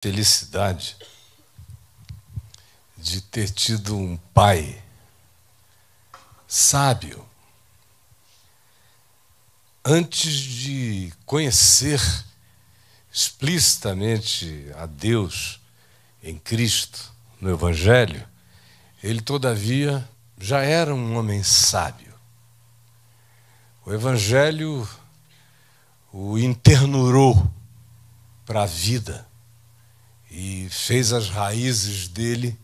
felicidade de ter tido um pai sábio. Antes de conhecer explicitamente a Deus em Cristo, no Evangelho, ele, todavia, já era um homem sábio. O Evangelho o internurou para a vida e fez as raízes dele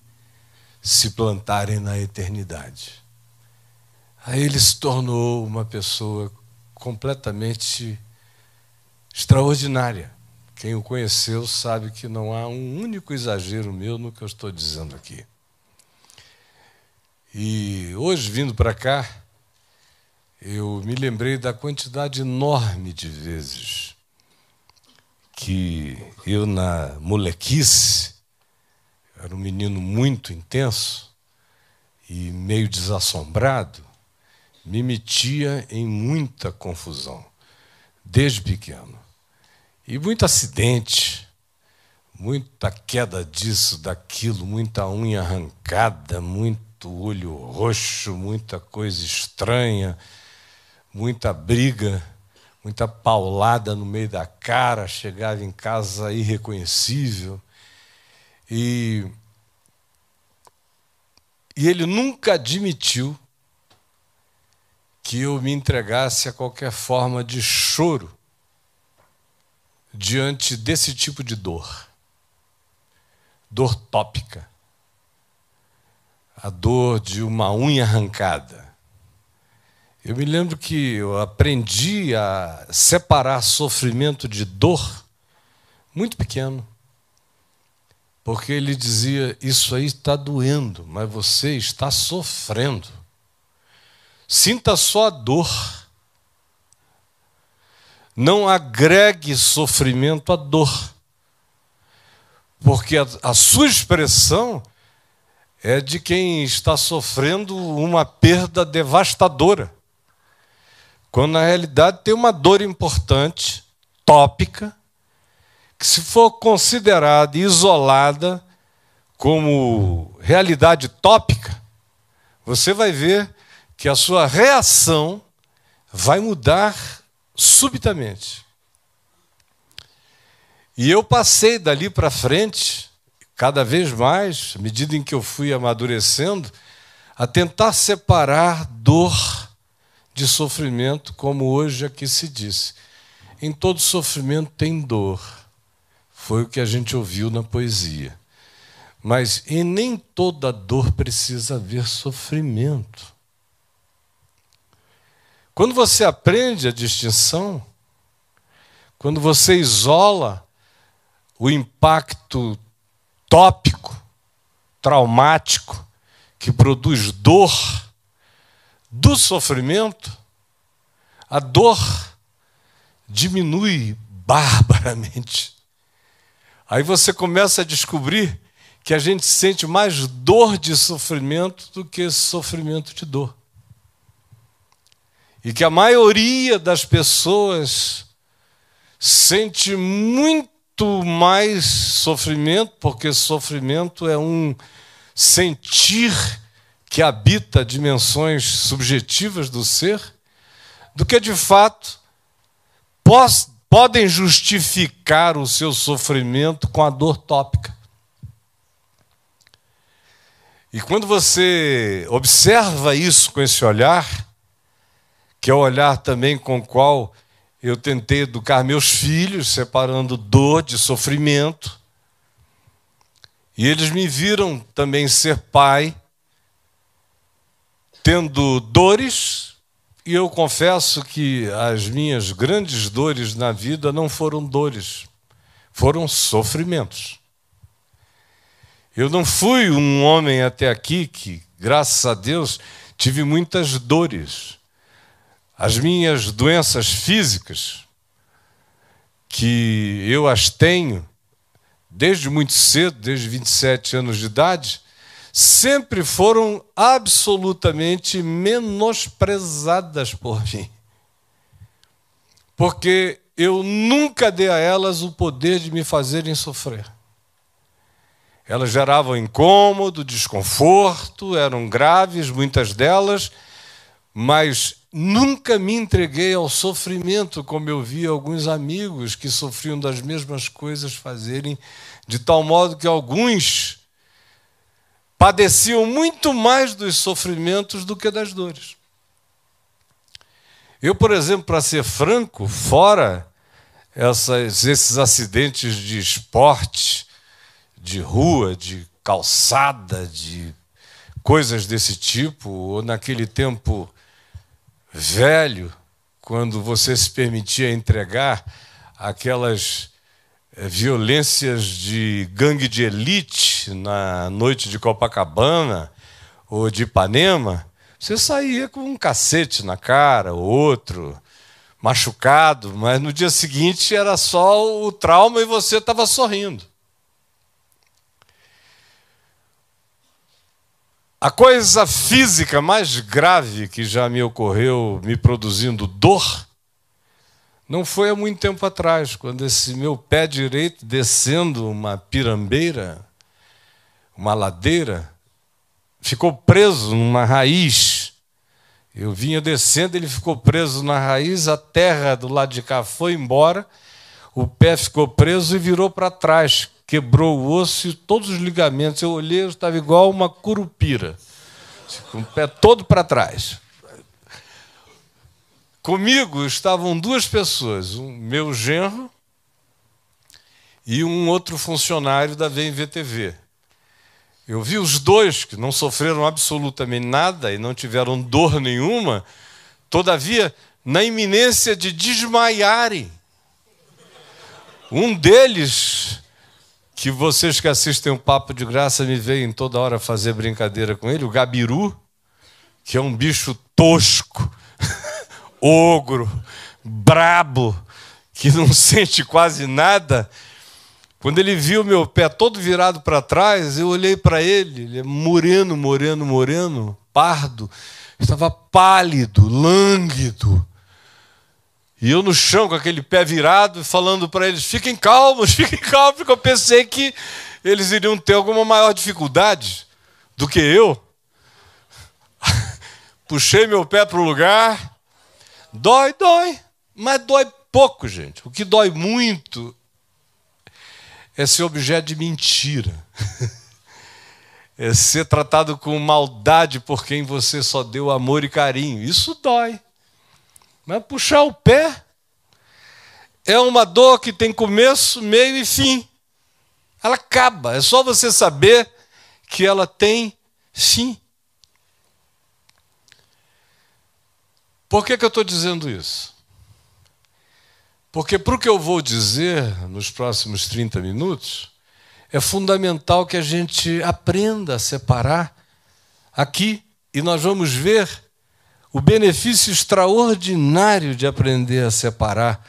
se plantarem na eternidade. Aí ele se tornou uma pessoa completamente extraordinária. Quem o conheceu sabe que não há um único exagero meu no que eu estou dizendo aqui. E hoje, vindo para cá, eu me lembrei da quantidade enorme de vezes que eu, na molequice, era um menino muito intenso e meio desassombrado, me metia em muita confusão, desde pequeno. E muito acidente, muita queda disso, daquilo, muita unha arrancada, muito olho roxo, muita coisa estranha, muita briga, muita paulada no meio da cara, chegava em casa irreconhecível. E ele nunca admitiu que eu me entregasse a qualquer forma de choro diante desse tipo de dor. Dor tópica. A dor de uma unha arrancada. Eu me lembro que eu aprendi a separar sofrimento de dor muito pequeno. Porque ele dizia, isso aí está doendo, mas você está sofrendo. Sinta só a dor. Não agregue sofrimento à dor. Porque a sua expressão é de quem está sofrendo uma perda devastadora. Quando na realidade tem uma dor importante, tópica, que se for considerada isolada como realidade tópica, você vai ver que a sua reação vai mudar subitamente. E eu passei dali para frente, cada vez mais, à medida em que eu fui amadurecendo, a tentar separar dor de sofrimento, como hoje aqui se diz. Em todo sofrimento tem dor. Foi o que a gente ouviu na poesia. Mas em nem toda dor precisa haver sofrimento. Quando você aprende a distinção, quando você isola o impacto tópico, traumático, que produz dor, do sofrimento, a dor diminui barbaramente. Aí você começa a descobrir que a gente sente mais dor de sofrimento do que sofrimento de dor. E que a maioria das pessoas sente muito mais sofrimento, porque sofrimento é um sentir que habita dimensões subjetivas do ser, do que de fato podem justificar o seu sofrimento com a dor tópica. E quando você observa isso com esse olhar, que é o olhar também com o qual eu tentei educar meus filhos, separando dor de sofrimento, e eles me viram também ser pai, tendo dores, e eu confesso que as minhas grandes dores na vida não foram dores, foram sofrimentos. Eu não fui um homem até aqui que, graças a Deus, tive muitas dores. As minhas doenças físicas, que eu as tenho desde muito cedo, desde 27 anos de idade, sempre foram absolutamente menosprezadas por mim. Porque eu nunca dei a elas o poder de me fazerem sofrer. Elas geravam incômodo, desconforto, eram graves, muitas delas, mas nunca me entreguei ao sofrimento, como eu vi alguns amigos que sofriam das mesmas coisas fazerem, de tal modo que alguns padeciam muito mais dos sofrimentos do que das dores. Eu, por exemplo, para ser franco, fora esses acidentes de esporte, de rua, de calçada, de coisas desse tipo, ou naquele tempo velho, quando você se permitia entregar aquelas violências de gangue de elite na noite de Copacabana ou de Ipanema, você saía com um cacete na cara, outro, machucado, mas no dia seguinte era só o trauma e você estava sorrindo. A coisa física mais grave que já me ocorreu me produzindo dor não foi há muito tempo atrás, quando esse meu pé direito descendo uma pirambeira, uma ladeira, ficou preso numa raiz. Eu vinha descendo, ele ficou preso na raiz, a terra do lado de cá foi embora, o pé ficou preso e virou para trás, quebrou o osso e todos os ligamentos. Eu olhei, eu estava igual uma curupira, com o pé todo para trás. Comigo estavam duas pessoas, um meu genro e um outro funcionário da VMVTV. Eu vi os dois, que não sofreram absolutamente nada e não tiveram dor nenhuma, todavia, na iminência de desmaiarem. Um deles, que vocês que assistem o Papo de Graça me veem toda hora fazer brincadeira com ele, o Gabiru, que é um bicho tosco, ogro, brabo, que não sente quase nada. Quando ele viu meu pé todo virado para trás, eu olhei para ele, ele é moreno, pardo, estava pálido, lânguido. E eu no chão com aquele pé virado, falando para eles, fiquem calmos, porque eu pensei que eles iriam ter alguma maior dificuldade do que eu. Puxei meu pé para o lugar, dói, mas dói pouco, gente. O que dói muito é ser objeto de mentira. É ser tratado com maldade por quem você só deu amor e carinho. Isso dói. Mas puxar o pé é uma dor que tem começo, meio e fim. Ela acaba. É só você saber que ela tem fim. Por que eu estou dizendo isso? Porque para o que eu vou dizer nos próximos 30 minutos, é fundamental que a gente aprenda a separar aqui, e nós vamos ver o benefício extraordinário de aprender a separar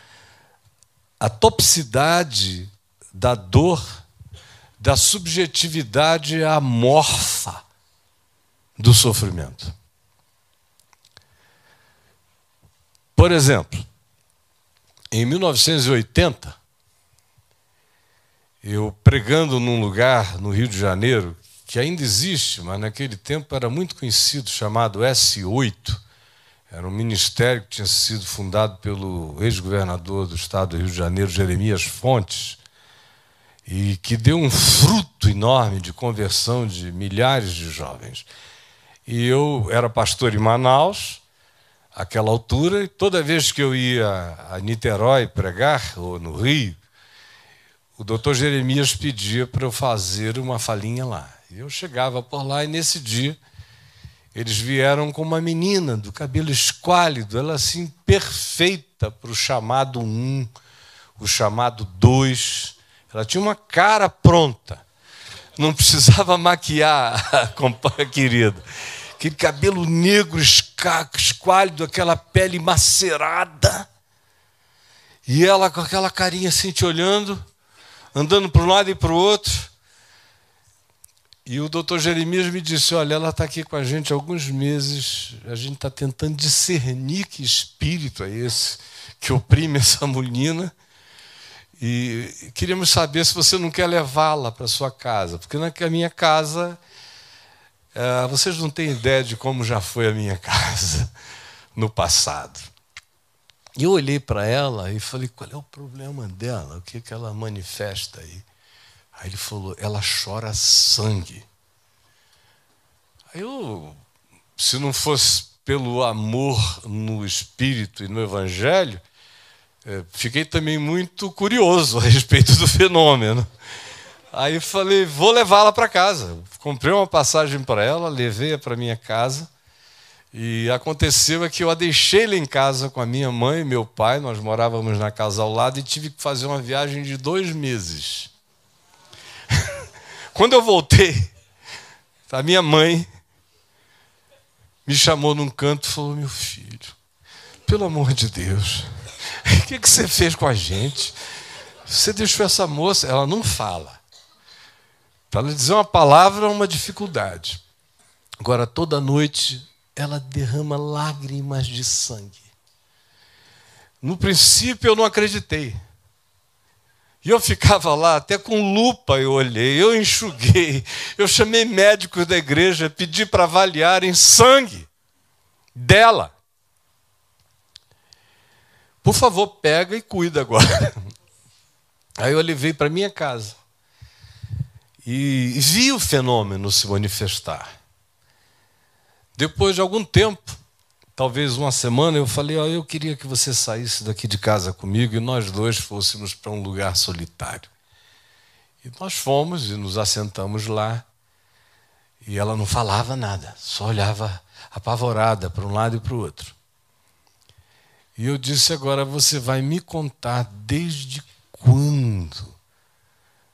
a toxicidade da dor, da subjetividade amorfa do sofrimento. Por exemplo, em 1980, eu pregando num lugar no Rio de Janeiro, que ainda existe, mas naquele tempo era muito conhecido, chamado S8, era um ministério que tinha sido fundado pelo ex-governador do estado do Rio de Janeiro, Jeremias Fontes, e que deu um fruto enorme de conversão de milhares de jovens. E eu era pastor em Manaus, àquela altura, e toda vez que eu ia a Niterói pregar, ou no Rio, o doutor Jeremias pedia para eu fazer uma falinha lá. E eu chegava por lá, e nesse dia eles vieram com uma menina do cabelo esquálido, ela assim perfeita para o chamado 1, o chamado 2. Ela tinha uma cara pronta, não precisava maquiar a companhia querida. Aquele cabelo negro, esquálido, aquela pele macerada. E ela com aquela carinha assim te olhando, andando para um lado e para o outro. E o doutor Jeremias me disse, olha, ela está aqui com a gente há alguns meses, a gente está tentando discernir que espírito é esse que oprime essa menina. E queríamos saber se você não quer levá-la para sua casa, porque na minha casa, vocês não têm ideia de como já foi a minha casa no passado. E eu olhei para ela e falei, qual é o problema dela? O que ela manifesta aí? Aí ele falou, ela chora sangue. Aí se não fosse pelo amor no Espírito e no Evangelho, fiquei também muito curioso a respeito do fenômeno. Aí falei, vou levá-la para casa. Comprei uma passagem para ela, levei-a para minha casa. E aconteceu que eu a deixei lá em casa com a minha mãe e meu pai. Nós morávamos na casa ao lado e tive que fazer uma viagem de 2 meses. Quando eu voltei, a minha mãe me chamou num canto e falou, meu filho, pelo amor de Deus, o que você fez com a gente? Você deixou essa moça, ela não fala. Para ela dizer uma palavra é uma dificuldade. Agora, toda noite, ela derrama lágrimas de sangue. No princípio, eu não acreditei. E eu ficava lá, até com lupa eu olhei, eu enxuguei, eu chamei médicos da igreja, pedi para avaliarem sangue dela. Por favor, pega e cuida agora. Aí eu levei para minha casa e vi o fenômeno se manifestar. Depois de algum tempo, talvez uma semana, eu falei, eu queria que você saísse daqui de casa comigo e nós dois fôssemos para um lugar solitário. E nós fomos e nos assentamos lá e ela não falava nada, só olhava apavorada para um lado e para o outro. E eu disse, agora você vai me contar desde quando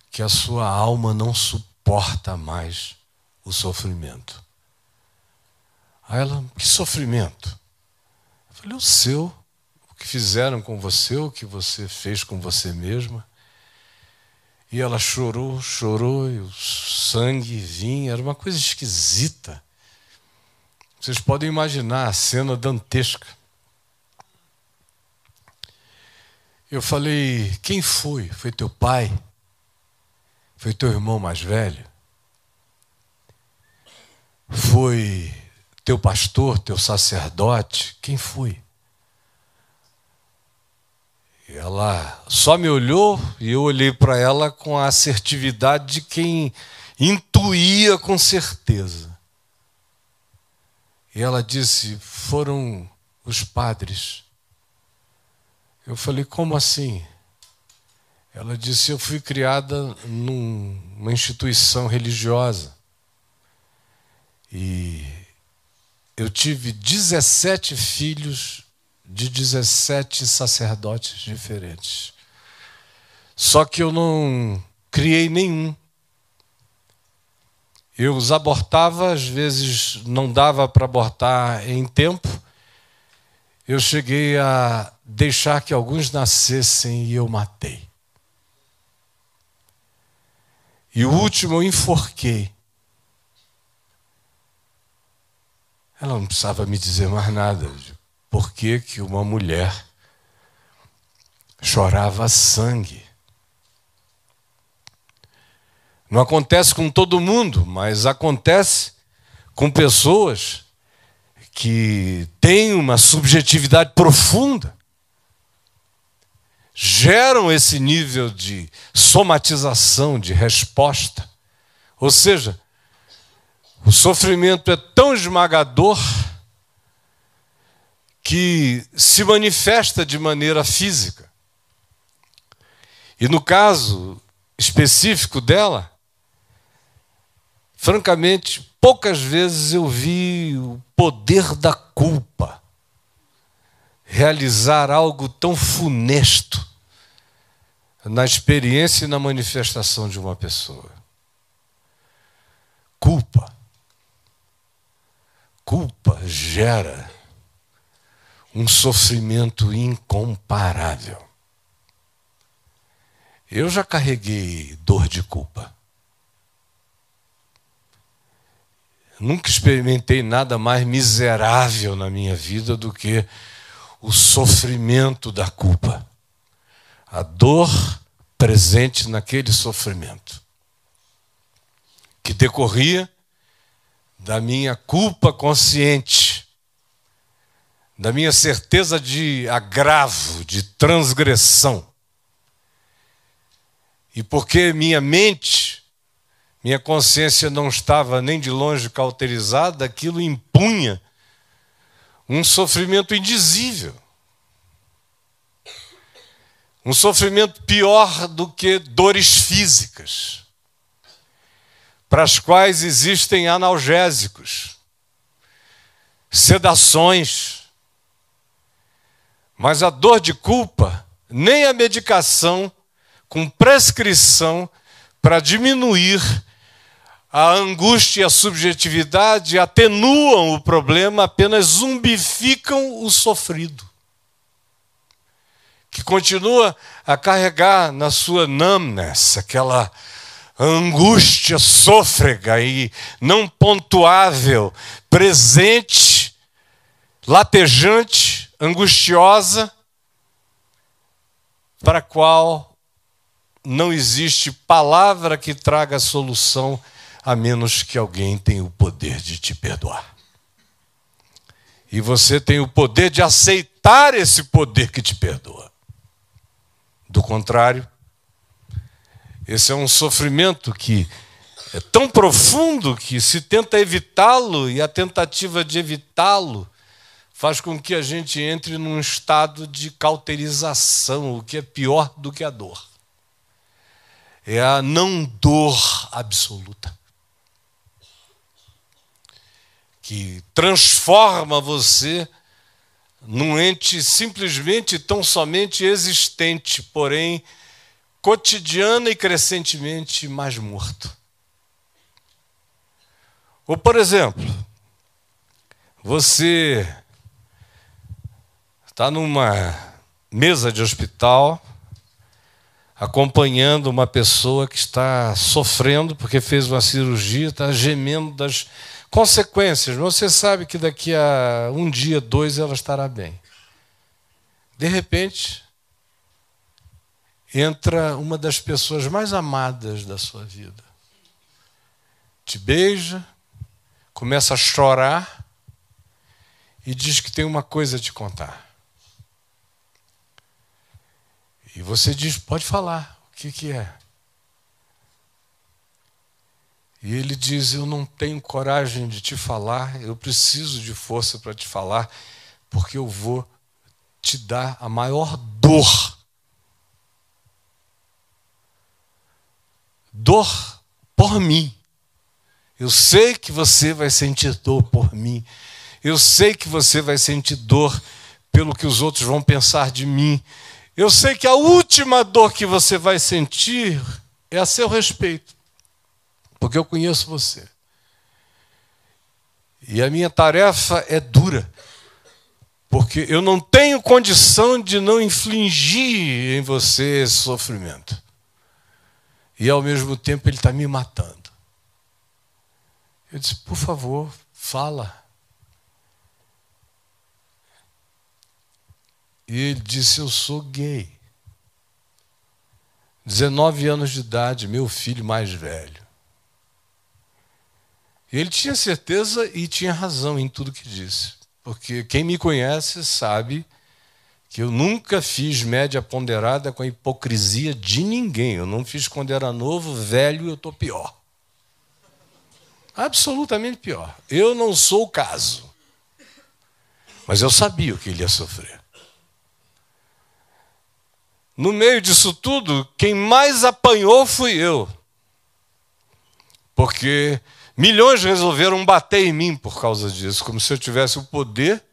que a sua alma não suporta mais o sofrimento. Aí ela, que sofrimento? Eu falei, o seu, o que fizeram com você, o que você fez com você mesma. E ela chorou, e o sangue vinha, era uma coisa esquisita. Vocês podem imaginar a cena dantesca. Eu falei, quem foi? Foi teu pai? Foi teu irmão mais velho? Foi teu pastor, teu sacerdote? Quem foi? E ela só me olhou e eu olhei para ela com a assertividade de quem intuía com certeza. E ela disse, foram os padres. Eu falei, como assim? Ela disse, eu fui criada numa instituição religiosa. E eu tive 17 filhos de 17 sacerdotes diferentes. Só que eu não criei nenhum. Eu os abortava, às vezes não dava para abortar em tempo. Eu cheguei a deixar que alguns nascessem e eu matei. E o último eu enforquei. Ela não precisava me dizer mais nada. Por que que uma mulher chorava sangue? Não acontece com todo mundo, mas acontece com pessoas que têm uma subjetividade profunda, geram esse nível de somatização, de resposta. Ou seja, o sofrimento é tão esmagador que se manifesta de maneira física. E no caso específico dela, francamente, poucas vezes eu vi o poder da culpa realizar algo tão funesto na experiência e na manifestação de uma pessoa. Culpa gera um sofrimento incomparável. Eu já carreguei dor de culpa. Nunca experimentei nada mais miserável na minha vida do que o sofrimento da culpa. A dor presente naquele sofrimento, que decorria da minha culpa consciente, da minha certeza de agravo, de transgressão. E porque minha mente, minha consciência não estava nem de longe cauterizada, aquilo impunha um sofrimento indizível. Um sofrimento pior do que dores físicas, para as quais existem analgésicos, sedações. Mas a dor de culpa, nem a medicação com prescrição para diminuir a angústia e a subjetividade atenuam o problema, apenas zumbificam o sofrido, que continua a carregar na sua numbness aquela angústia sôfrega e não pontuável, presente, latejante, angustiosa, para a qual não existe palavra que traga solução, a menos que alguém tenha o poder de te perdoar. E você tem o poder de aceitar esse poder que te perdoa. Do contrário, esse é um sofrimento que é tão profundo que se tenta evitá-lo, e a tentativa de evitá-lo faz com que a gente entre num estado de cauterização, o que é pior do que a dor. É a não dor absoluta, que transforma você num ente simplesmente tão somente existente, porém cotidiana e crescentemente mais morto. Ou, por exemplo, você está numa mesa de hospital acompanhando uma pessoa que está sofrendo porque fez uma cirurgia, está gemendo das consequências. Mas você sabe que daqui a um dia, 2, ela estará bem. De repente, entra uma das pessoas mais amadas da sua vida. Te beija, começa a chorar e diz que tem uma coisa a te contar. E você diz, pode falar, o que é? E ele diz, eu não tenho coragem de te falar, eu preciso de força para te falar, porque eu vou te dar a maior dor. Dor por mim. Eu sei que você vai sentir dor por mim. Eu sei que você vai sentir dor pelo que os outros vão pensar de mim. Eu sei que a última dor que você vai sentir é a seu respeito, porque eu conheço você. E a minha tarefa é dura, porque eu não tenho condição de não infligir em você esse sofrimento. E, ao mesmo tempo, ele está me matando. Eu disse, por favor, fala. E ele disse, eu sou gay. 19 anos de idade, meu filho mais velho. E ele tinha certeza e tinha razão em tudo que disse. Porque quem me conhece sabe que eu nunca fiz média ponderada com a hipocrisia de ninguém. Eu não fiz quando era novo, velho, eu estou pior. Absolutamente pior. Eu não sou o caso. Mas eu sabia o que ele ia sofrer. No meio disso tudo, quem mais apanhou fui eu. Porque milhões resolveram bater em mim por causa disso, como se eu tivesse o poder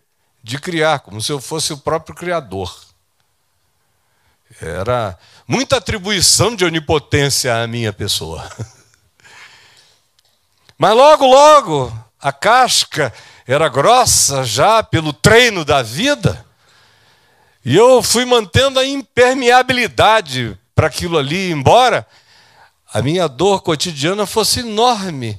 de criar, como se eu fosse o próprio criador. Era muita atribuição de onipotência à minha pessoa. Mas logo, logo, a casca era grossa já pelo treino da vida, e eu fui mantendo a impermeabilidade para aquilo ali, embora a minha dor cotidiana fosse enorme,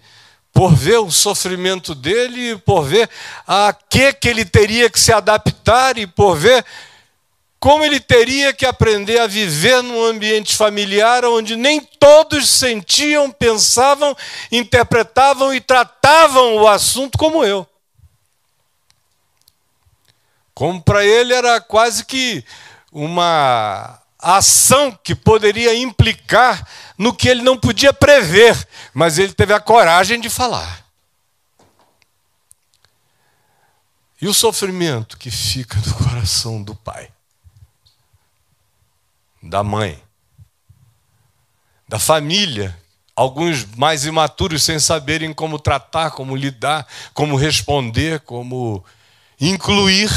por ver o sofrimento dele, por ver a que ele teria que se adaptar e por ver como ele teria que aprender a viver num ambiente familiar onde nem todos sentiam, pensavam, interpretavam e tratavam o assunto como eu. Como para ele era quase que uma ação que poderia implicar no que ele não podia prever, mas ele teve a coragem de falar. E o sofrimento que fica no coração do pai, da mãe, da família, alguns mais imaturos sem saberem como tratar, como lidar, como responder, como incluir.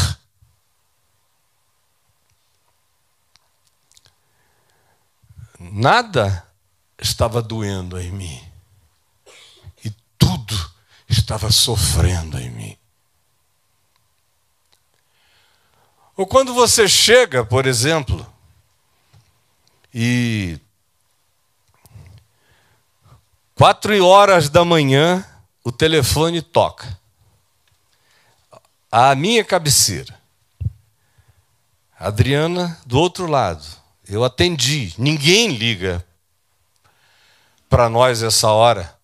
Nada estava doendo em mim. E tudo estava sofrendo em mim. Ou quando você chega, por exemplo, e 4h da manhã o telefone toca. À minha cabeceira. A Adriana do outro lado. Eu atendi. Ninguém liga para nós essa hora,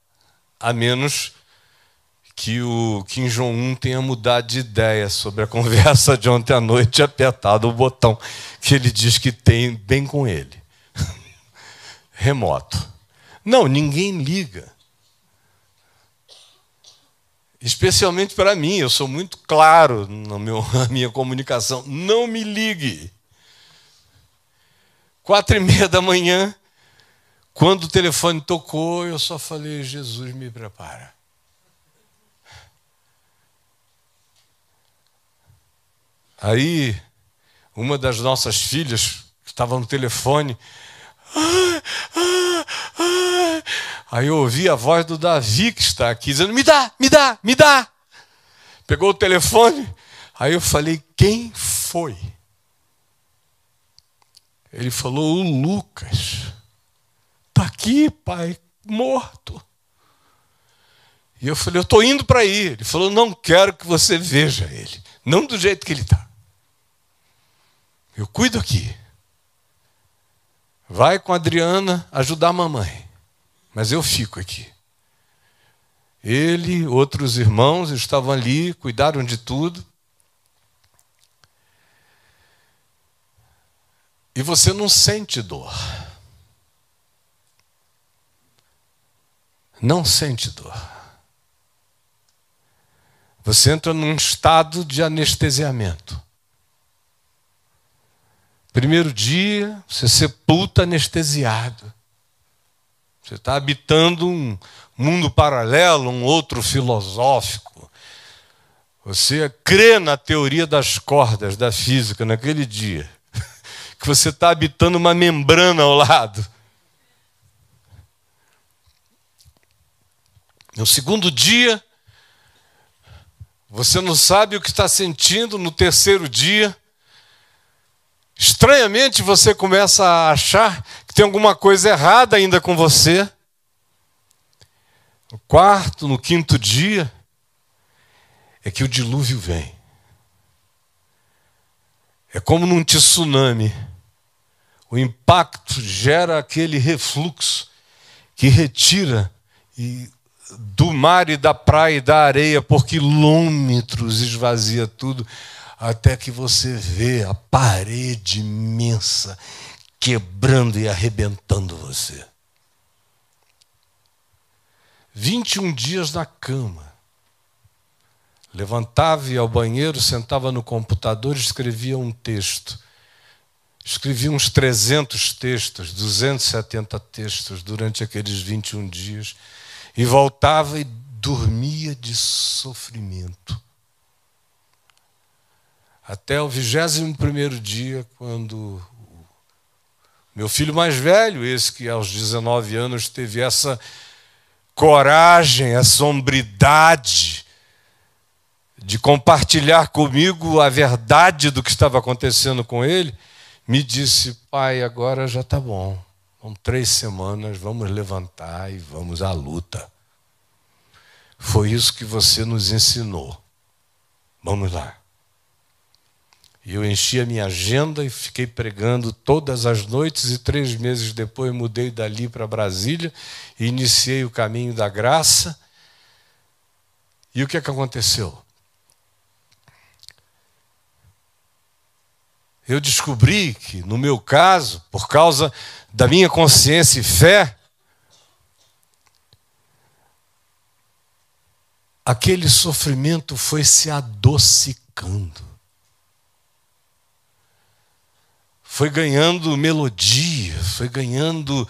a menos que o Kim Jong-un tenha mudado de ideia sobre a conversa de ontem à noite e apertado o botão que ele diz que tem bem com ele. Remoto. Não, ninguém liga. Especialmente para mim, eu sou muito claro na minha comunicação. Não me ligue. 4h30 da manhã, quando o telefone tocou, eu só falei, Jesus, me prepara. Aí, uma das nossas filhas, que estava no telefone, aí eu ouvi a voz do Davi, que está aqui, dizendo, me dá, me dá, me dá. Pegou o telefone, aí eu falei, quem foi? Ele falou, o Lucas. Está aqui, pai, morto. E eu falei, eu estou indo para aí. Ele falou, não quero que você veja ele. Não do jeito que ele está. Eu cuido aqui. Vai com a Adriana ajudar a mamãe. Mas eu fico aqui. Ele, outros irmãos estavam ali, cuidaram de tudo. E você não sente dor. Não sente dor. Você entra num estado de anestesiamento. Primeiro dia, você sepulta anestesiado. Você está habitando um mundo paralelo, um outro filosófico. Você crê na teoria das cordas da física naquele dia. Que você está habitando uma membrana ao lado. No segundo dia, você não sabe o que está sentindo. No terceiro dia, estranhamente você começa a achar que tem alguma coisa errada ainda com você. No quarto, no quinto dia, é que o dilúvio vem. É como num tsunami. O impacto gera aquele refluxo que retira do mar e da praia e da areia por quilômetros, esvazia tudo, até que você vê a parede imensa quebrando e arrebentando você. 21 dias na cama. Levantava, ia ao banheiro, sentava no computador e escrevia um texto. Escrevi uns 300 textos, 270 textos durante aqueles 21 dias. E voltava e dormia de sofrimento. Até o 21º dia, quando meu filho mais velho, esse que aos 19 anos teve essa coragem, essa hombridade de compartilhar comigo a verdade do que estava acontecendo com ele, me disse, pai, agora já está bom. São 3 semanas, vamos levantar e vamos à luta. Foi isso que você nos ensinou. Vamos lá. E eu enchi a minha agenda e fiquei pregando todas as noites, e 3 meses depois mudei dali para Brasília e iniciei o caminho da graça. E o que é que aconteceu? Eu descobri que, no meu caso, por causa da minha consciência e fé, aquele sofrimento foi se adocicando. Foi ganhando melodia, foi ganhando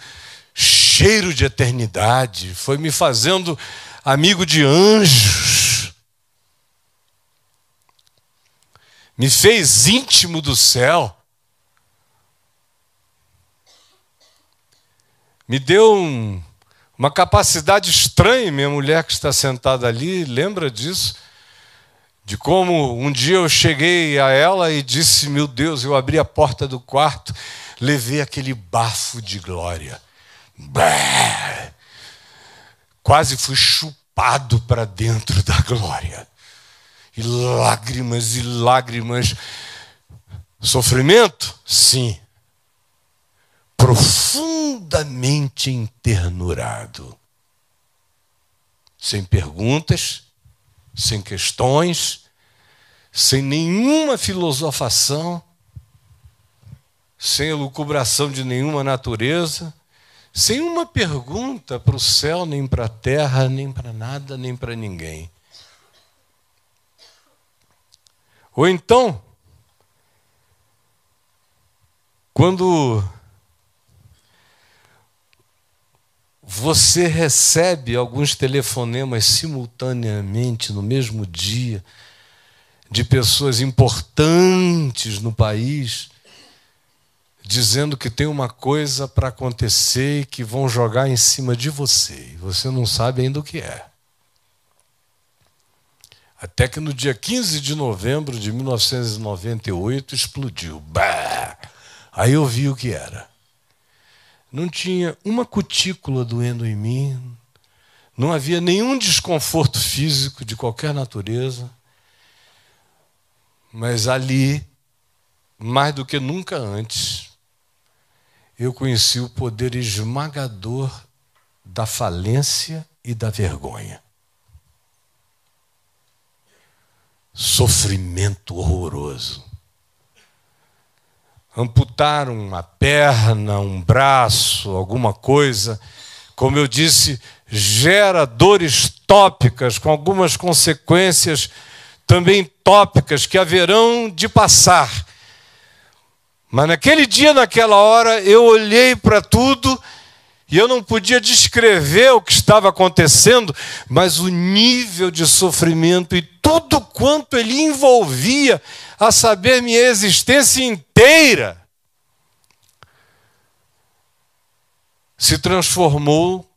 cheiro de eternidade, foi me fazendo amigo de anjos, me fez íntimo do céu, me deu uma capacidade estranha. Minha mulher que está sentada ali lembra disso, de como um dia eu cheguei a ela e disse: meu Deus, eu abri a porta do quarto, levei aquele bafo de glória. Bah! Quase fui chupado para dentro da glória. E lágrimas e lágrimas. Sofrimento? Sim. Profundamente internurado. Sem perguntas, sem questões, sem nenhuma filosofação, sem elucubração de nenhuma natureza, sem uma pergunta para o céu, nem para a terra, nem para nada, nem para ninguém. Ou então, quando você recebe alguns telefonemas simultaneamente no mesmo dia de pessoas importantes no país, dizendo que tem uma coisa para acontecer e que vão jogar em cima de você, e você não sabe ainda o que é. Até que no dia 15 de novembro de 1998 explodiu. Bah! Aí eu vi o que era. Não tinha uma cutícula doendo em mim, não havia nenhum desconforto físico de qualquer natureza, mas ali, mais do que nunca antes, eu conheci o poder esmagador da falência e da vergonha. Sofrimento horroroso. Amputaram uma perna, um braço, alguma coisa, como eu disse, gera dores tópicas, com algumas consequências também tópicas que haverão de passar. Mas naquele dia, naquela hora, eu olhei para tudo e eu não podia descrever o que estava acontecendo, mas o nível de sofrimento e tudo quanto ele envolvia, a saber, minha existência inteira, se transformou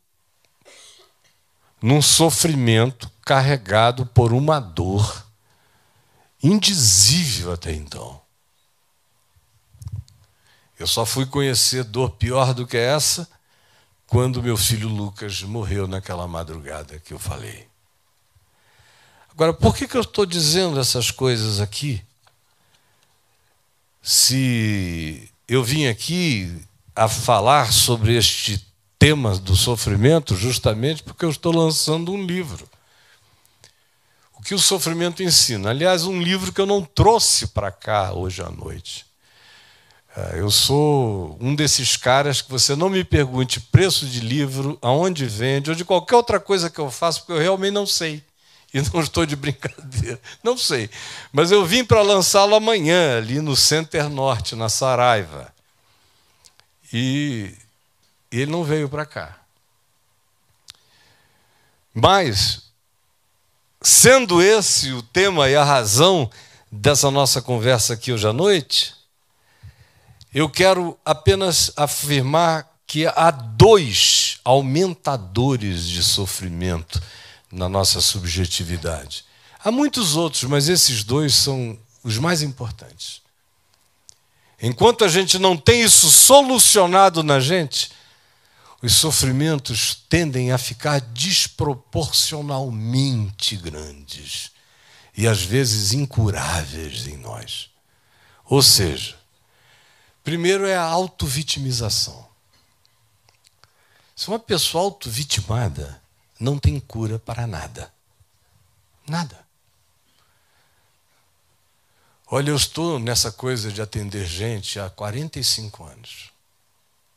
num sofrimento carregado por uma dor indizível até então. Eu só fui conhecer dor pior do que essa quando meu filho Lucas morreu naquela madrugada que eu falei. Agora, por que eu estou dizendo essas coisas aqui? Se eu vim aqui a falar sobre este tema do sofrimento, justamente porque eu estou lançando um livro. O que o sofrimento ensina? Aliás, um livro que eu não trouxe para cá hoje à noite. Eu sou um desses caras que você não me pergunte preço de livro, aonde vende, ou de qualquer outra coisa que eu faço, porque eu realmente não sei. E não estou de brincadeira, não sei. Mas eu vim para lançá-lo amanhã, ali no Center Norte, na Saraiva. E ele não veio para cá. Mas, sendo esse o tema e a razão dessa nossa conversa aqui hoje à noite, eu quero apenas afirmar que há 2 aumentadores de sofrimento na nossa subjetividade. Há muitos outros, mas esses 2 são os mais importantes. Enquanto a gente não tem isso solucionado na gente, os sofrimentos tendem a ficar desproporcionalmente grandes e, às vezes, incuráveis em nós. Ou seja, primeiro é a autovitimização. Se uma pessoa autovitimada, não tem cura para nada. Nada. Olha, eu estou nessa coisa de atender gente há 45 anos.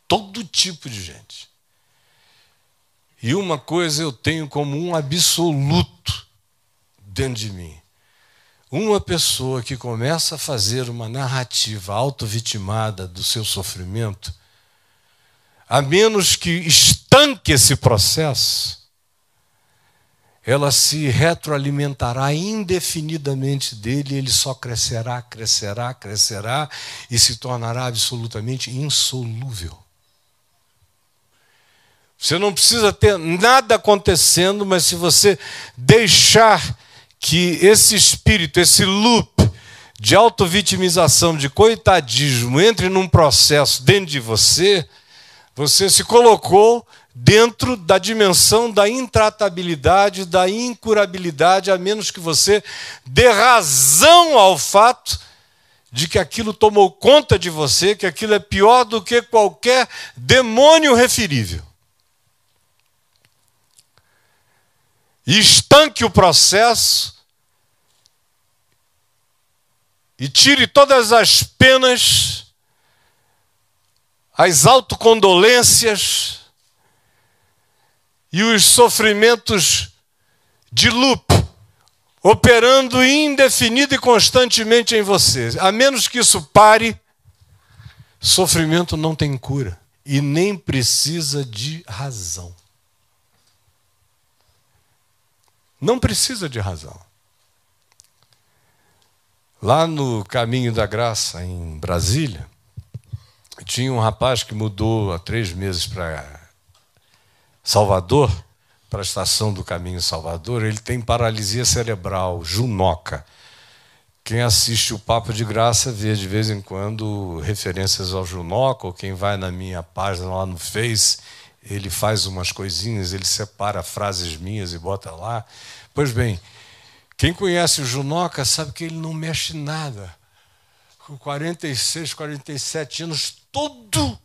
Todo tipo de gente. E uma coisa eu tenho como um absoluto dentro de mim. Uma pessoa que começa a fazer uma narrativa autovitimada do seu sofrimento, a menos que estanque esse processo, ela se retroalimentará indefinidamente dele, ele só crescerá, crescerá, crescerá e se tornará absolutamente insolúvel. Você não precisa ter nada acontecendo, mas se você deixar que esse espírito, esse loop de autovitimização, de coitadismo, entre num processo dentro de você, você se colocou dentro da dimensão da intratabilidade, da incurabilidade, a menos que você dê razão ao fato de que aquilo tomou conta de você, que aquilo é pior do que qualquer demônio referível. E estanque o processo e tire todas as penas, as autocondolências e os sofrimentos de loop, operando indefinido e constantemente em você. A menos que isso pare, sofrimento não tem cura e nem precisa de razão. Não precisa de razão. Lá no Caminho da Graça, em Brasília, tinha um rapaz que mudou há 3 meses para Salvador, para a estação do Caminho Salvador. Ele tem paralisia cerebral, Junoca. Quem assiste o Papo de Graça vê de vez em quando referências ao Junoca, ou quem vai na minha página lá no Face, ele faz umas coisinhas, ele separa frases minhas e bota lá. Pois bem, quem conhece o Junoca sabe que ele não mexe nada. Com 46, 47 anos, todo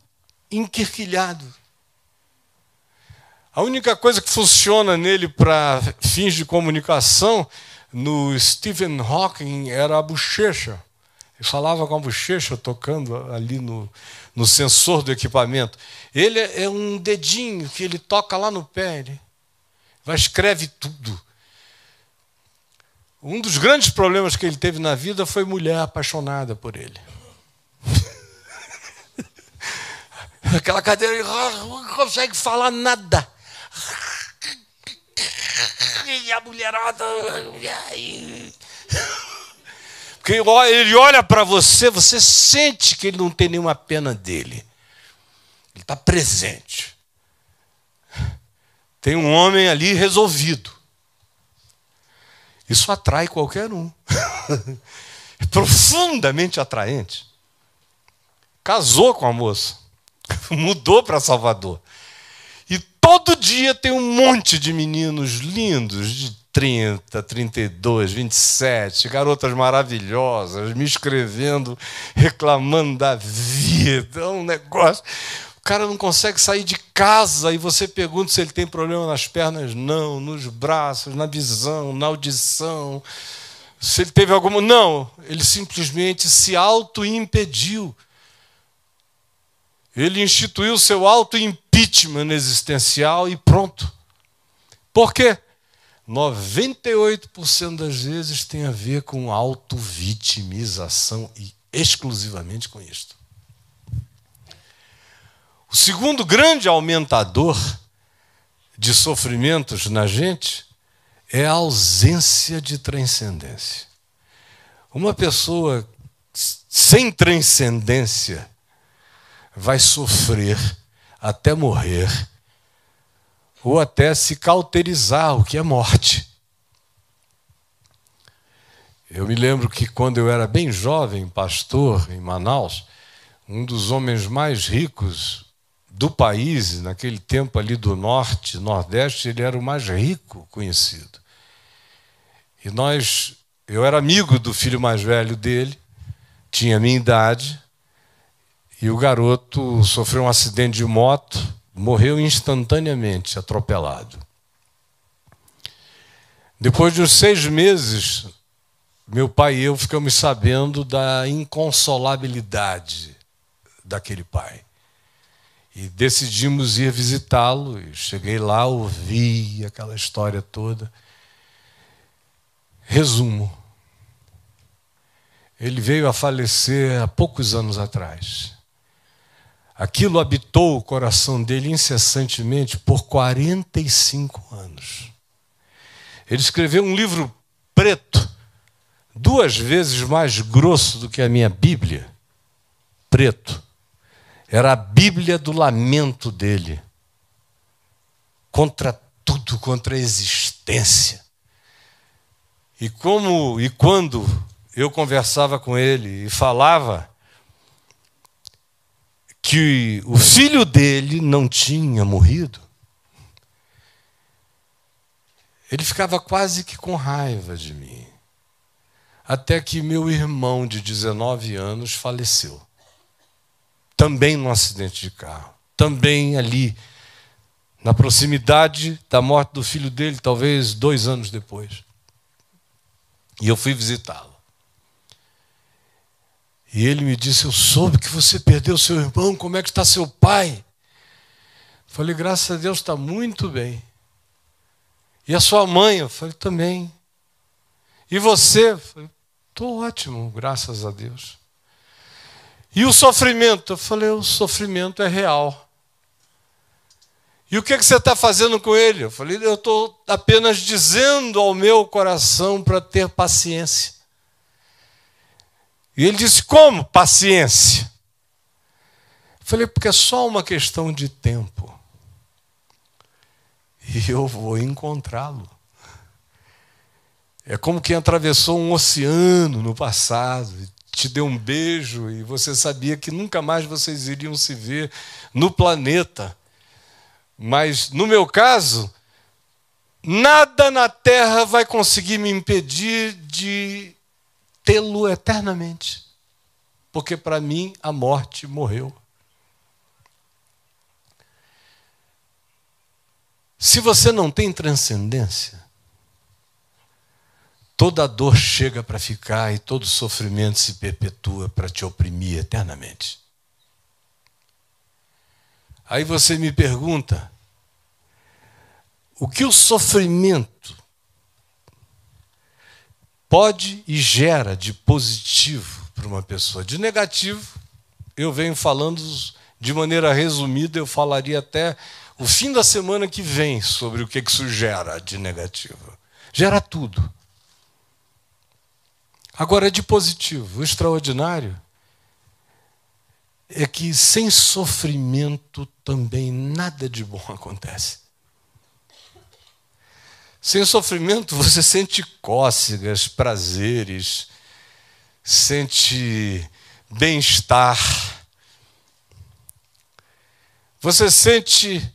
enquirquilhado. A única coisa que funciona nele para fins de comunicação, no Stephen Hawking, era a bochecha. Ele falava com a bochecha, tocando ali no sensor do equipamento. Ele é um dedinho que ele toca lá no pé. Ele escreve tudo. Um dos grandes problemas que ele teve na vida foi mulher apaixonada por ele. Aquela cadeira, ele não consegue falar nada. E a mulherada... Porque ele olha para você, você sente que ele não tem nenhuma pena dele. Ele está presente. Tem um homem ali resolvido. Isso atrai qualquer um. É profundamente atraente. Casou com a moça. Mudou para Salvador. E todo dia tem um monte de meninos lindos, de 30, 32, 27, garotas maravilhosas, me escrevendo, reclamando da vida. É um negócio... O cara não consegue sair de casa e você pergunta se ele tem problema nas pernas. Não, nos braços, na visão, na audição. Se ele teve alguma... Não, ele simplesmente se auto-impediu. Ele instituiu seu auto-impeachment existencial e pronto. Por quê? 98% das vezes tem a ver com auto-vitimização e exclusivamente com isto. O segundo grande aumentador de sofrimentos na gente é a ausência de transcendência. Uma pessoa sem transcendência vai sofrer até morrer ou até se cauterizar, o que é morte. Eu me lembro que quando eu era bem jovem, pastor em Manaus, um dos homens mais ricos do país, naquele tempo ali do norte, nordeste, ele era o mais rico conhecido. E eu era amigo do filho mais velho dele, tinha a minha idade, e o garoto sofreu um acidente de moto, morreu instantaneamente, atropelado. Depois de uns 6 meses, meu pai e eu ficamos sabendo da inconsolabilidade daquele pai. E decidimos ir visitá-lo. E cheguei lá, ouvi aquela história toda. Resumo. Ele veio a falecer há poucos anos atrás. Aquilo habitou o coração dele incessantemente por 45 anos. Ele escreveu um livro preto, 2 vezes mais grosso do que a minha Bíblia. Preto. Era a Bíblia do lamento dele. Contra tudo, contra a existência. E quando eu conversava com ele e falava que o filho dele não tinha morrido, ele ficava quase que com raiva de mim. Até que meu irmão de 19 anos faleceu. Também num acidente de carro. Também ali, na proximidade da morte do filho dele, talvez 2 anos depois. E eu fui visitá-lo. E ele me disse: eu soube que você perdeu seu irmão, como é que está seu pai? Falei: graças a Deus está muito bem. E a sua mãe? Eu falei: também. E você? Eu falei: estou ótimo, graças a Deus. E o sofrimento? Eu falei: o sofrimento é real. E o que você está fazendo com ele? Eu falei: eu estou apenas dizendo ao meu coração para ter paciência. E ele disse: como paciência? Eu falei: porque é só uma questão de tempo. E eu vou encontrá-lo. É como quem atravessou um oceano no passado, te deu um beijo e você sabia que nunca mais vocês iriam se ver no planeta. Mas, no meu caso, nada na Terra vai conseguir me impedir de tê-lo eternamente. Porque, para mim, a morte morreu. Se você não tem transcendência, toda dor chega para ficar e todo sofrimento se perpetua para te oprimir eternamente. Aí você me pergunta, o que o sofrimento pode e gera de positivo para uma pessoa? De negativo, eu venho falando de maneira resumida, eu falaria até o fim da semana que vem sobre o que isso gera de negativo. Gera tudo. Agora, de positivo, o extraordinário é que sem sofrimento também nada de bom acontece. Sem sofrimento você sente cócegas, prazeres, sente bem-estar. Você sente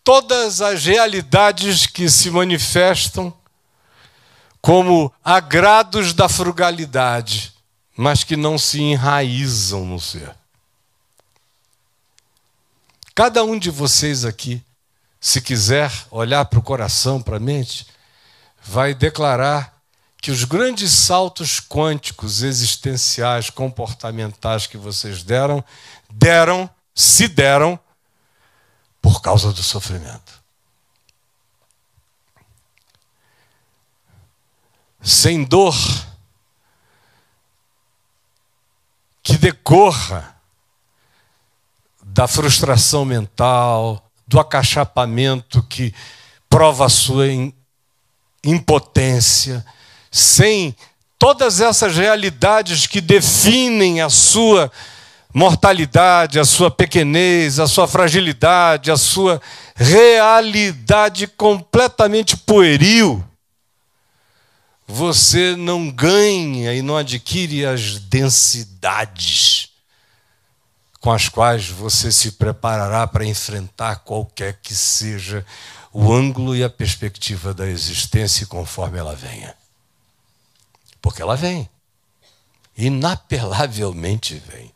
todas as realidades que se manifestam como agrados da frugalidade, mas que não se enraizam no ser. Cada um de vocês aqui, se quiser olhar para o coração, para a mente, vai declarar que os grandes saltos quânticos, existenciais, comportamentais que vocês deram por causa do sofrimento. Sem dor que decorra da frustração mental, do acachapamento que prova a sua impotência, sem todas essas realidades que definem a sua mortalidade, a sua pequenez, a sua fragilidade, a sua realidade completamente pueril, você não ganha e não adquire as densidades com as quais você se preparará para enfrentar qualquer que seja o ângulo e a perspectiva da existência conforme ela venha. Porque ela vem. inapelavelmente vem.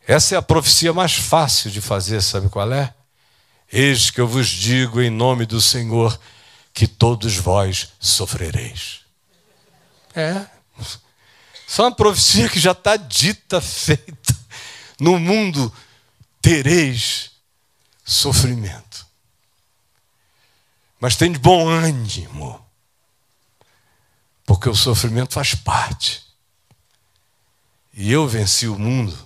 Essa é a profecia mais fácil de fazer, sabe qual é? Eis que eu vos digo em nome do Senhor que todos vós sofrereis. Isso é uma profecia que já está dita, feita. No mundo tereis sofrimento. Mas tem de bom ânimo, porque o sofrimento faz parte. E eu venci o mundo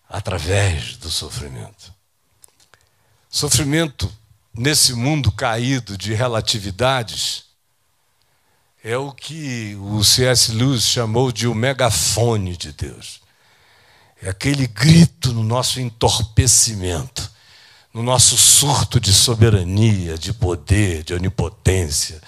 através do sofrimento. Sofrimento nesse mundo caído de relatividades é o que o C.S. Lewis chamou de o megafone de Deus. É aquele grito no nosso entorpecimento, no nosso surto de soberania, de poder, de onipotência,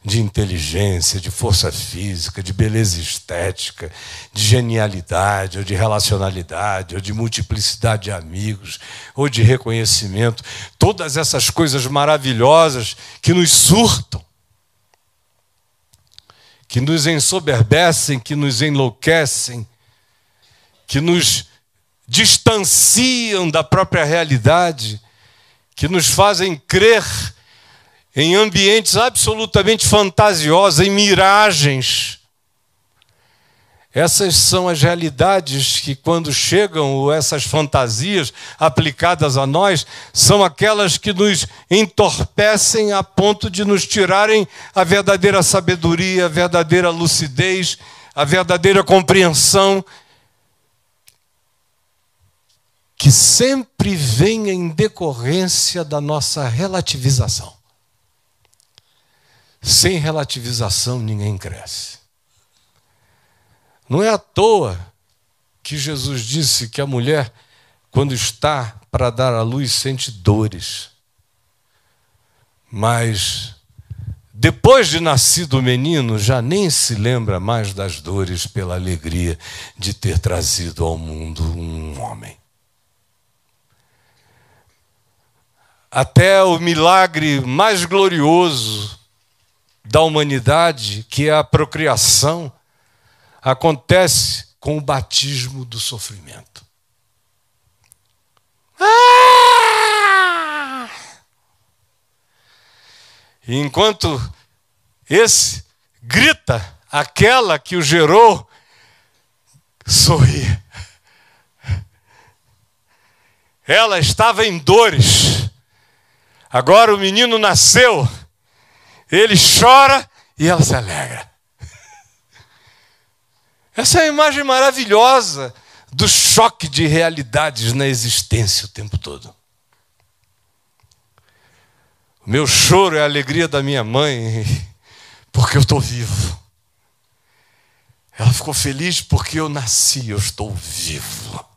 de inteligência, de força física, de beleza estética, de genialidade, ou de relacionalidade, ou de multiplicidade de amigos, ou de reconhecimento. Todas essas coisas maravilhosas que nos surtam, que nos ensoberbecem, que nos enlouquecem, que nos distanciam da própria realidade, que nos fazem crer em ambientes absolutamente fantasiosos, em miragens. Essas são as realidades que, quando chegam, ou essas fantasias aplicadas a nós, são aquelas que nos entorpecem a ponto de nos tirarem a verdadeira sabedoria, a verdadeira lucidez, a verdadeira compreensão, que sempre vem em decorrência da nossa relativização. Sem relativização ninguém cresce. Não é à toa que Jesus disse que a mulher, quando está para dar à luz, sente dores. Mas, depois de nascido o menino, já nem se lembra mais das dores pela alegria de ter trazido ao mundo um homem. Até o milagre mais glorioso da humanidade, que é a procriação, acontece com o batismo do sofrimento. E enquanto esse grita, aquela que o gerou sorri. Ela estava em dores. Agora o menino nasceu. Ele chora e ela se alegra. Essa é a imagem maravilhosa do choque de realidades na existência o tempo todo. O meu choro é a alegria da minha mãe, porque eu estou vivo. Ela ficou feliz porque eu nasci, eu estou vivo.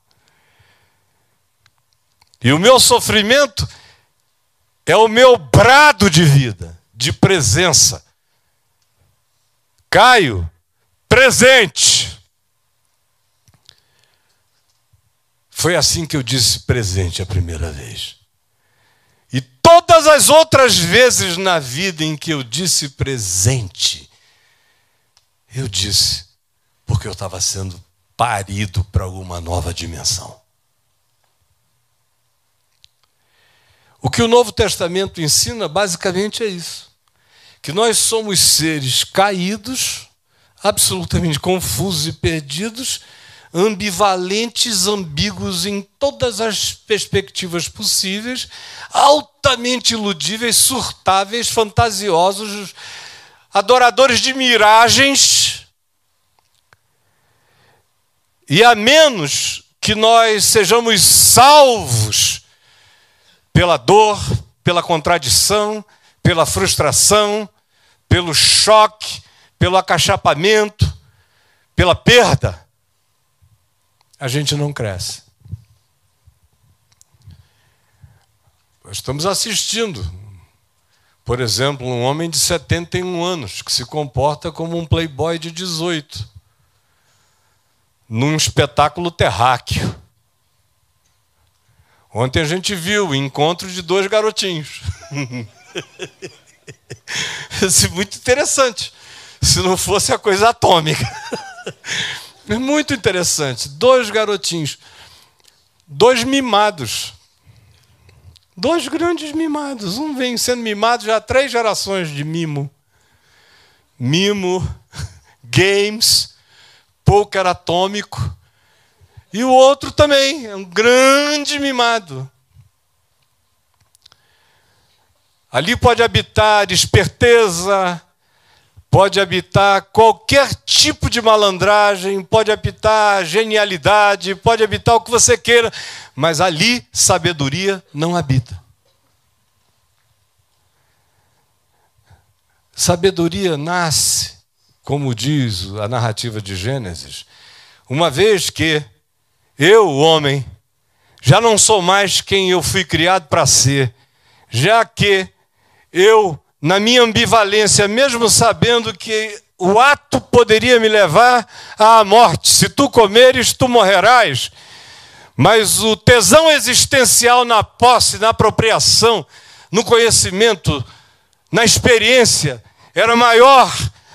E o meu sofrimento é o meu brado de vida, de presença. Caio, presente. Foi assim que eu disse presente a primeira vez. E todas as outras vezes na vida em que eu disse presente, eu disse porque eu estava sendo parido para alguma nova dimensão. O que o Novo Testamento ensina basicamente é isso. Que nós somos seres caídos, absolutamente confusos e perdidos, ambivalentes, ambíguos em todas as perspectivas possíveis, altamente iludíveis, surtáveis, fantasiosos, adoradores de miragens. E a menos que nós sejamos salvos pela dor, pela contradição, pela frustração, pelo choque, pelo acachapamento, pela perda, a gente não cresce. Nós estamos assistindo, por exemplo, um homem de 71 anos que se comporta como um playboy de 18, num espetáculo terráqueo. Ontem a gente viu o encontro de dois garotinhos. Isso é muito interessante. se não fosse a coisa atômica. É muito interessante. 2 garotinhos, 2 mimados. 2 grandes mimados. Um vem sendo mimado já há 3 gerações de mimo. Mimo, games, pôquer atômico. E o outro também, é um grande mimado. Ali pode habitar esperteza, pode habitar qualquer tipo de malandragem, pode habitar genialidade, pode habitar o que você queira, mas ali sabedoria não habita. Sabedoria nasce, como diz a narrativa de Gênesis, uma vez que eu, o homem, já não sou mais quem eu fui criado para ser, já que eu, na minha ambivalência, mesmo sabendo que o ato poderia me levar à morte, se tu comeres, tu morrerás, mas o tesão existencial na posse, na apropriação, no conhecimento, na experiência, era maior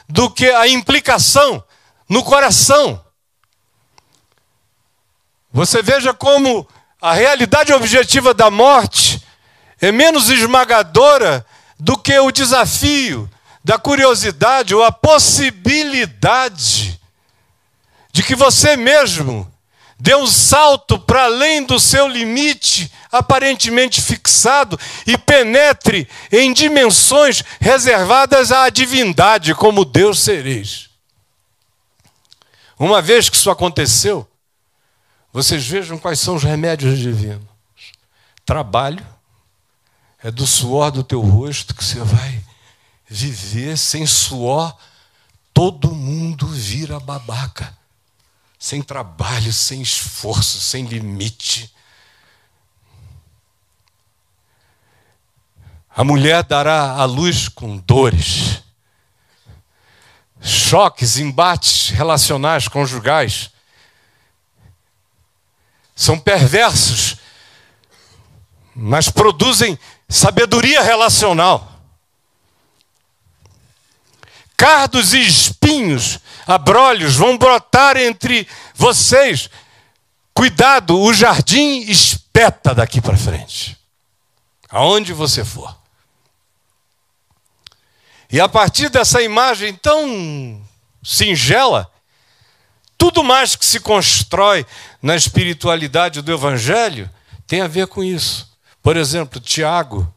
do que a implicação no coração. Você veja como a realidade objetiva da morte é menos esmagadora do que o desafio da curiosidade ou a possibilidade de que você mesmo dê um salto para além do seu limite aparentemente fixado e penetre em dimensões reservadas à divindade, como Deus sereis. Uma vez que isso aconteceu, vocês vejam quais são os remédios divinos. Trabalho, é do suor do teu rosto que você vai viver. Sem suor, todo mundo vira babaca. Sem trabalho, sem esforço, sem limite. A mulher dará à luz com dores, choques, embates relacionais, conjugais. São perversos, mas produzem sabedoria relacional. Cardos e espinhos, abrolhos vão brotar entre vocês. Cuidado, o jardim espeta daqui para frente, aonde você for. E a partir dessa imagem tão singela, tudo mais que se constrói na espiritualidade do Evangelho tem a ver com isso. Por exemplo, Tiago,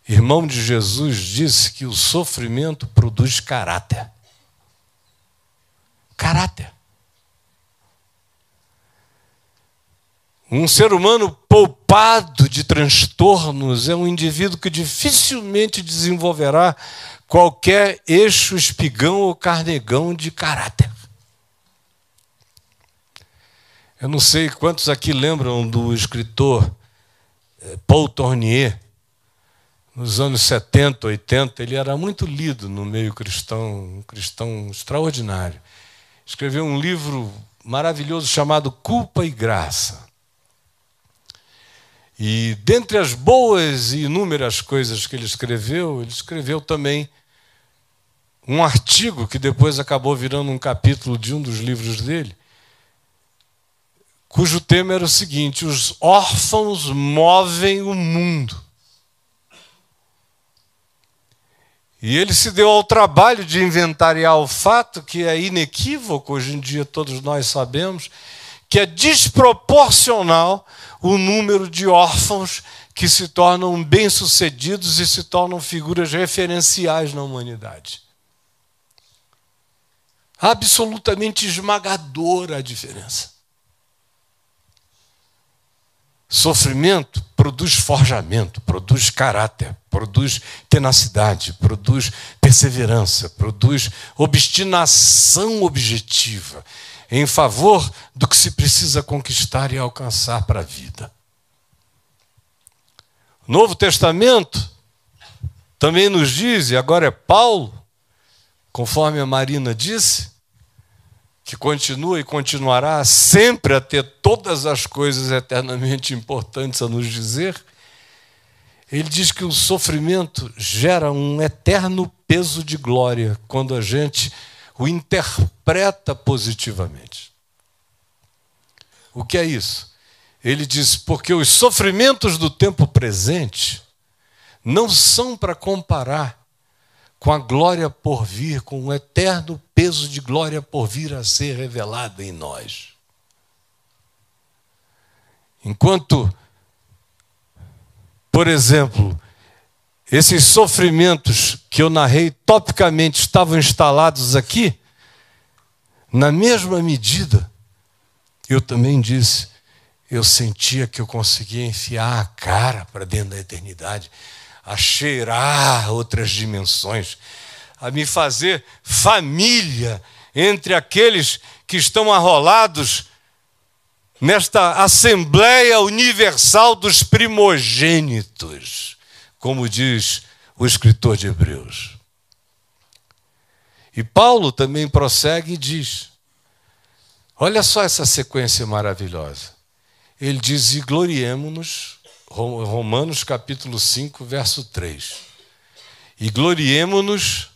irmão de Jesus, disse que o sofrimento produz caráter. Caráter. Um ser humano poupado de transtornos é um indivíduo que dificilmente desenvolverá qualquer eixo, espigão ou carnegão de caráter. Eu não sei quantos aqui lembram do escritor Paul Tournier. Nos anos 70, 80, ele era muito lido no meio cristão, um cristão extraordinário. Escreveu um livro maravilhoso chamado Culpa e Graça. E dentre as boas e inúmeras coisas que ele escreveu também um artigo que depois acabou virando um capítulo de um dos livros dele, cujo tema era o seguinte: os órfãos movem o mundo. E ele se deu ao trabalho de inventariar o fato, que é inequívoco, hoje em dia todos nós sabemos, que é desproporcional o número de órfãos que se tornam bem-sucedidos e se tornam figuras referenciais na humanidade. Absolutamente esmagadora a diferença. Sofrimento produz forjamento, produz caráter, produz tenacidade, produz perseverança, produz obstinação objetiva em favor do que se precisa conquistar e alcançar para a vida. O Novo Testamento também nos diz, e agora é Paulo, conforme a Marina disse, que continua e continuará sempre a ter todas as coisas eternamente importantes a nos dizer, Ele diz que o sofrimento gera um eterno peso de glória quando a gente o interpreta positivamente. O que é isso? Ele diz, porque os sofrimentos do tempo presente não são para comparar com a glória por vir, com o eterno peso de glória por vir a ser revelado em nós. Enquanto, por exemplo, esses sofrimentos que eu narrei topicamente estavam instalados aqui, na mesma medida, eu também disse, eu sentia que eu conseguia enfiar a cara para dentro da eternidade, a cheirar outras dimensões, a me fazer família entre aqueles que estão arrolados nesta Assembleia Universal dos Primogênitos, como diz o escritor de Hebreus. E Paulo também prossegue e diz, olha só essa sequência maravilhosa. Ele diz, e gloriemo-nos, Romanos capítulo 5, verso 3. E gloriemo-nos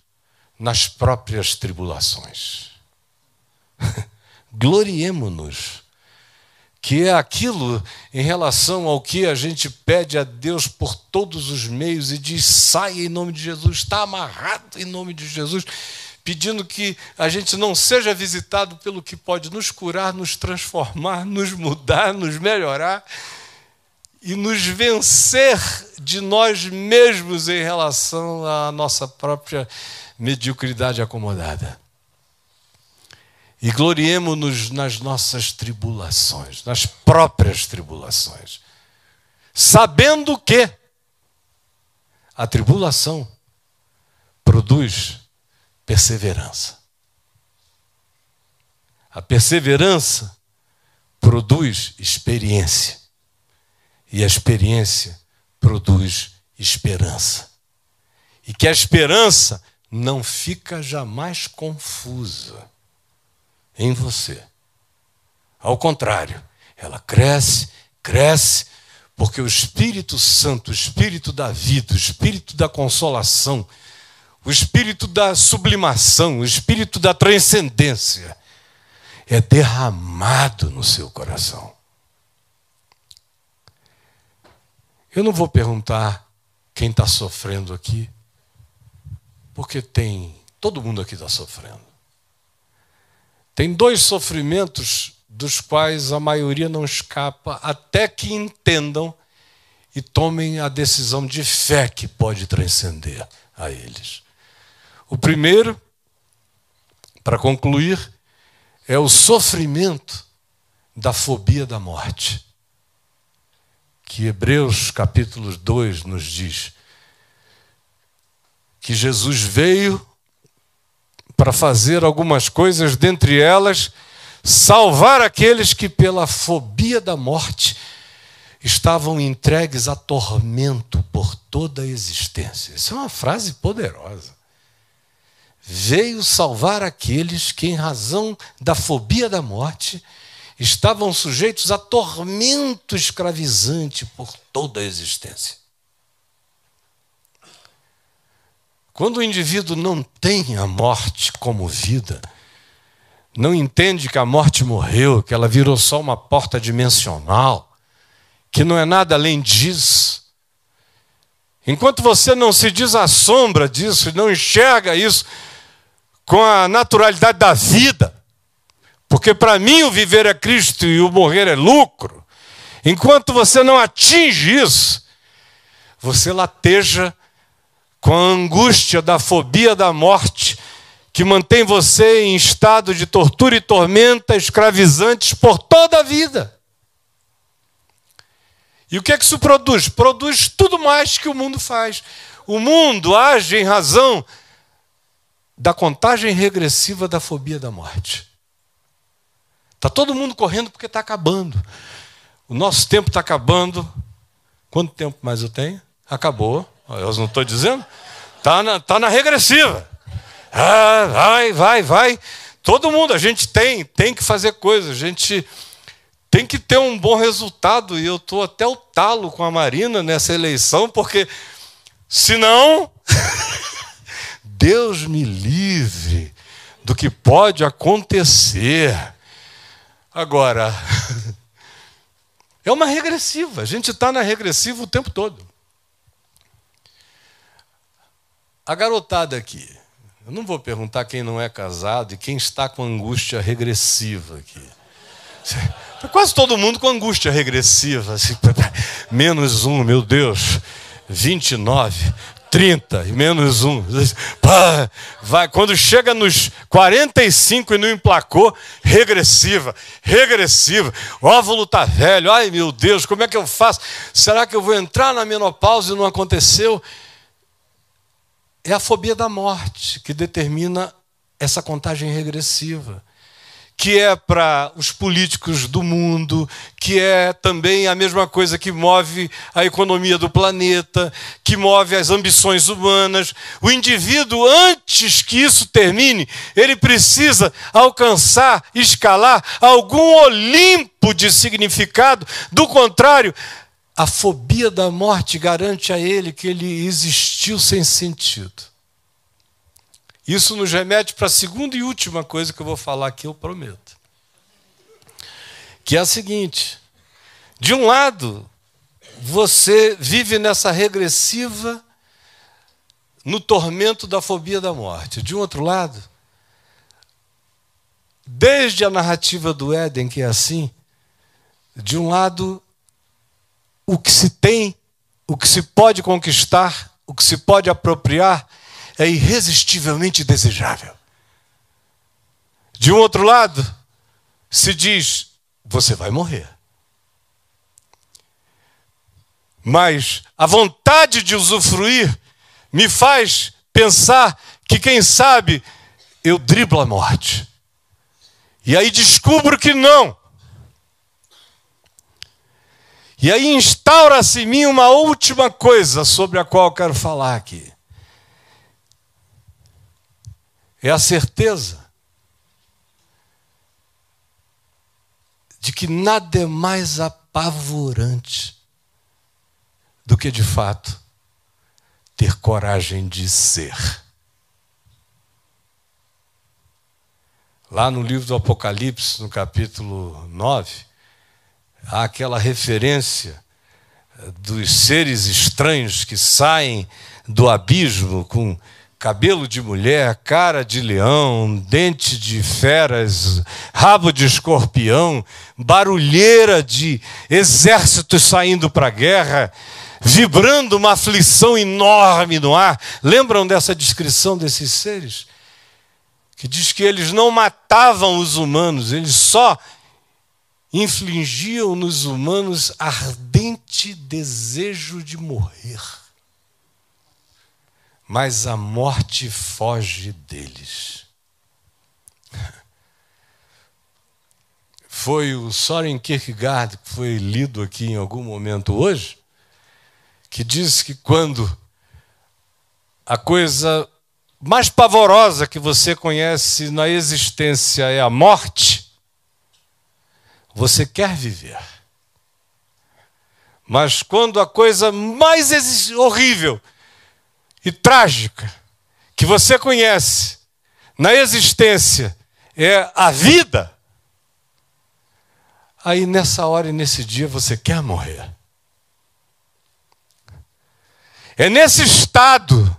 nas próprias tribulações. Gloriemo-nos, que é aquilo em relação ao que a gente pede a Deus por todos os meios e diz, sai em nome de Jesus, está amarrado em nome de Jesus, pedindo que a gente não seja visitado pelo que pode nos curar, nos transformar, nos mudar, nos melhorar e nos vencer de nós mesmos em relação à nossa própria mediocridade acomodada. E gloriemo-nos nas nossas tribulações, nas próprias tribulações, sabendo que a tribulação produz perseverança. A perseverança produz experiência. E a experiência produz esperança. E que a esperança não fica jamais confusa em você. Ao contrário, ela cresce, cresce, porque o Espírito Santo, o Espírito da vida, o Espírito da consolação, o Espírito da sublimação, o Espírito da transcendência é derramado no seu coração. Eu não vou perguntar quem está sofrendo aqui, porque todo mundo aqui está sofrendo. Tem dois sofrimentos dos quais a maioria não escapa até que entendam e tomem a decisão de fé que pode transcender a eles. O primeiro, para concluir, é o sofrimento da fobia da morte, que Hebreus capítulo 2 nos diz que Jesus veio para fazer algumas coisas, dentre elas, salvar aqueles que pela fobia da morte estavam entregues a tormento por toda a existência. Isso é uma frase poderosa. Veio salvar aqueles que, em razão da fobia da morte, estavam sujeitos a tormento escravizante por toda a existência. Quando o indivíduo não tem a morte como vida, não entende que a morte morreu, que ela virou só uma porta dimensional, que não é nada além disso, enquanto você não se desassombra disso, não enxerga isso com a naturalidade da vida, porque para mim o viver é Cristo e o morrer é lucro, enquanto você não atinge isso, você lateja com a angústia da fobia da morte, que mantém você em estado de tortura e tormenta escravizantes por toda a vida. E o que é que isso produz? Produz tudo mais que o mundo faz. O mundo age em razão da contagem regressiva da fobia da morte. Está todo mundo correndo porque está acabando. O nosso tempo está acabando. Quanto tempo mais eu tenho? Acabou. Eu não estou dizendo? Está na regressiva. Vai. Todo mundo, a gente tem que fazer coisas. A gente tem que ter um bom resultado, e eu estou até o talo com a Marina nessa eleição, porque senão, Deus me livre do que pode acontecer. Agora, é uma regressiva, a gente está na regressiva o tempo todo. A garotada aqui, eu não vou perguntar quem não é casado e quem está com angústia regressiva aqui. Quase todo mundo com angústia regressiva. Assim, menos um, meu Deus. 29, 30 e menos um. Pá, vai. Quando chega nos 45 e não emplacou, regressiva, regressiva. O óvulo está velho. Ai, meu Deus, como é que eu faço? Será que eu vou entrar na menopausa e não aconteceu? É a fobia da morte que determina essa contagem regressiva, que é para os políticos do mundo, que é também a mesma coisa que move a economia do planeta, que move as ambições humanas. O indivíduo, antes que isso termine, ele precisa alcançar, escalar algum Olimpo de significado. Do contrário, a fobia da morte garante a ele que ele existiu sem sentido. Isso nos remete para a segunda e última coisa que eu vou falar aqui, eu prometo. Que é a seguinte: de um lado, você vive nessa regressiva, no tormento da fobia da morte. De um outro lado, desde a narrativa do Éden, que é assim, de um lado, o que se tem, o que se pode conquistar, o que se pode apropriar, é irresistivelmente desejável. De um outro lado, se diz, você vai morrer. Mas a vontade de usufruir me faz pensar que, quem sabe, eu driblo a morte. E aí descubro que não. E aí instaura-se em mim uma última coisa sobre a qual eu quero falar aqui. É a certeza de que nada é mais apavorante do que, de fato, ter coragem de ser. Lá no livro do Apocalipse, no capítulo 9, há aquela referência dos seres estranhos que saem do abismo com cabelo de mulher, cara de leão, dente de feras, rabo de escorpião, barulheira de exércitos saindo para a guerra, vibrando uma aflição enorme no ar. Lembram dessa descrição desses seres? Que diz que eles não matavam os humanos, eles só infligiam nos humanos ardente desejo de morrer. Mas a morte foge deles. Foi o Søren Kierkegaard, que foi lido aqui em algum momento hoje, que disse que quando a coisa mais pavorosa que você conhece na existência é a morte, você quer viver. Mas quando a coisa mais horrível e trágica que você conhece na existência é a vida, aí nessa hora e nesse dia você quer morrer. É nesse estado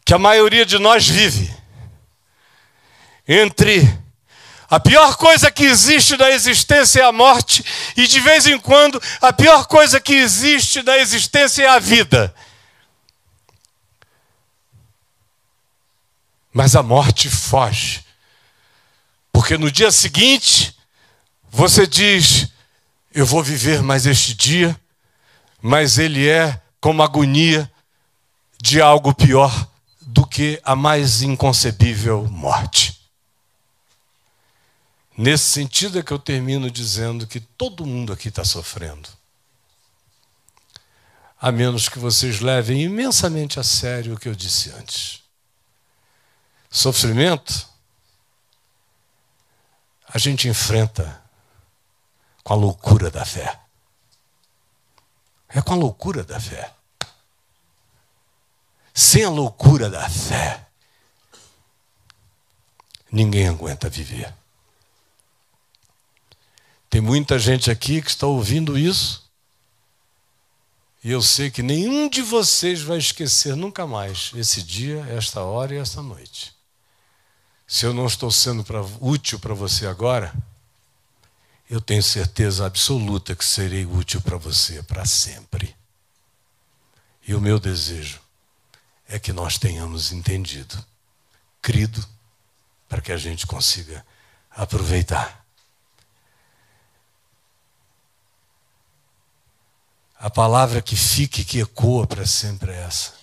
que a maioria de nós vive, entre a pior coisa que existe na existência é a morte, e de vez em quando a pior coisa que existe na existência é a vida. Mas a morte foge, porque no dia seguinte você diz, eu vou viver mais este dia, mas ele é como a agonia de algo pior do que a mais inconcebível morte. Nesse sentido é que eu termino dizendo que todo mundo aqui está sofrendo. A menos que vocês levem imensamente a sério o que eu disse antes. Sofrimento, a gente enfrenta com a loucura da fé. É com a loucura da fé. Sem a loucura da fé, ninguém aguenta viver. Tem muita gente aqui que está ouvindo isso, e eu sei que nenhum de vocês vai esquecer nunca mais esse dia, esta hora e esta noite. Se eu não estou sendo útil para você agora, eu tenho certeza absoluta que serei útil para você para sempre. E o meu desejo é que nós tenhamos entendido, crido, para que a gente consiga aproveitar. A palavra que fica e que ecoa para sempre é essa.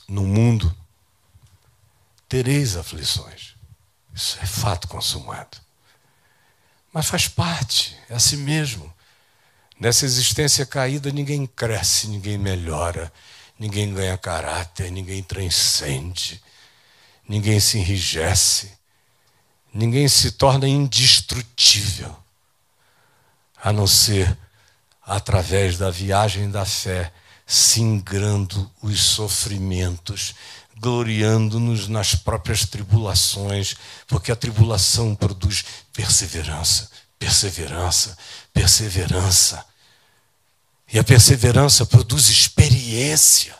No mundo tereis aflições. Isso é fato consumado. Mas faz parte, é assim mesmo. Nessa existência caída ninguém cresce, ninguém melhora, ninguém ganha caráter, ninguém transcende, ninguém se enrijece, ninguém se torna indestrutível, a não ser através da viagem da fé, singrando os sofrimentos, gloriando-nos nas próprias tribulações, porque a tribulação produz perseverança, perseverança, perseverança. E a perseverança produz experiência.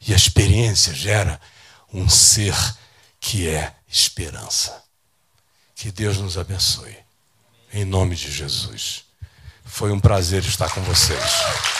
E a experiência gera um ser que é esperança. Que Deus nos abençoe. Em nome de Jesus. Foi um prazer estar com vocês.